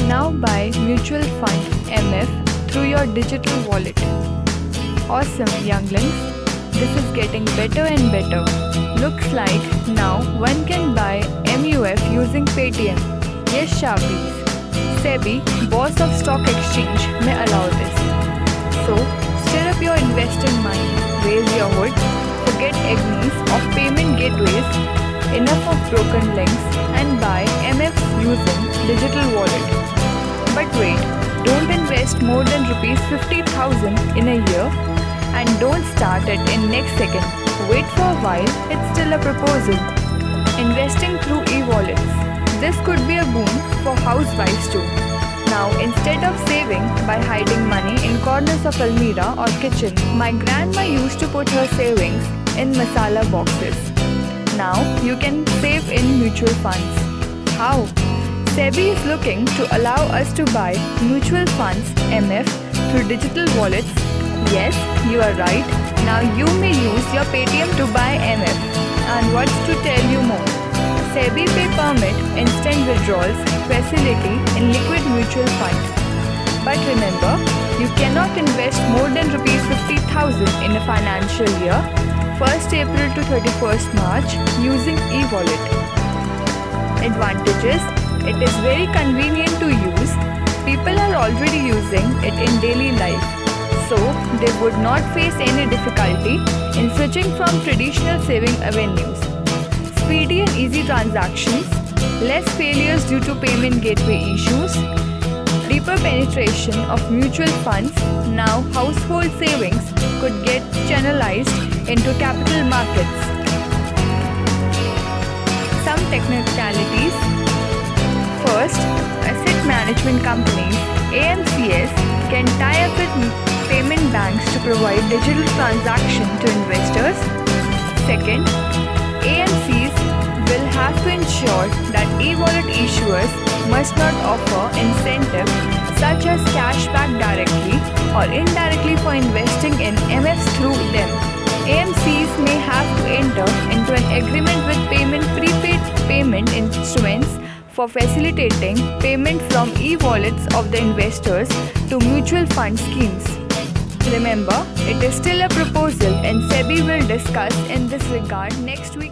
Now buy mutual fund MF through your digital wallet. Awesome, younglings! This is getting better and better. Looks like now one can buy MUF using Paytm. Yes, Sharpies. SEBI, boss of stock exchange, may allow this. So, stir up your investing mind, raise your hood, forget agonies of payment gateways, enough of broken links, and buy MFs using digital wallet. But wait, don't invest more than Rs 50,000 in a year, and don't start it in next second. Wait for a while, it's still a proposal. Investing through e-wallets. This could be a boon for housewives too. Now, instead of saving by hiding money in corners of almirah or kitchen, my grandma used to put her savings in masala boxes. Now, you can save in mutual funds. How? SEBI is looking to allow us to buy mutual funds MF through digital wallets. Yes, you are right. Now you may use your Paytm to buy MF. And what's to tell you more? SEBI Pay permit instant withdrawals facility in liquid mutual fund. But remember, you cannot invest more than Rs 50,000 in a financial year, 1st April to 31st March, using e-wallet. Advantages: it is very convenient to use. People are already using it in daily life, so they would not face any difficulty in switching from traditional saving avenues. Speedy and easy transactions, less failures due to payment gateway issues, deeper penetration of mutual funds. Now household savings could get channelized into capital markets. Some technicalities. First, asset management companies AMCs can tie up with payment banks to provide digital transaction to investors. Second, AMCs will have to ensure that e-wallet issuers must not offer incentives such as cashback directly or indirectly for investing in MFs through them. AMCs may have to enter into an agreement with prepaid payment instruments for facilitating payment from e-wallets of the investors to mutual fund schemes. Remember, it is still a proposal and SEBI will discuss in this regard next week.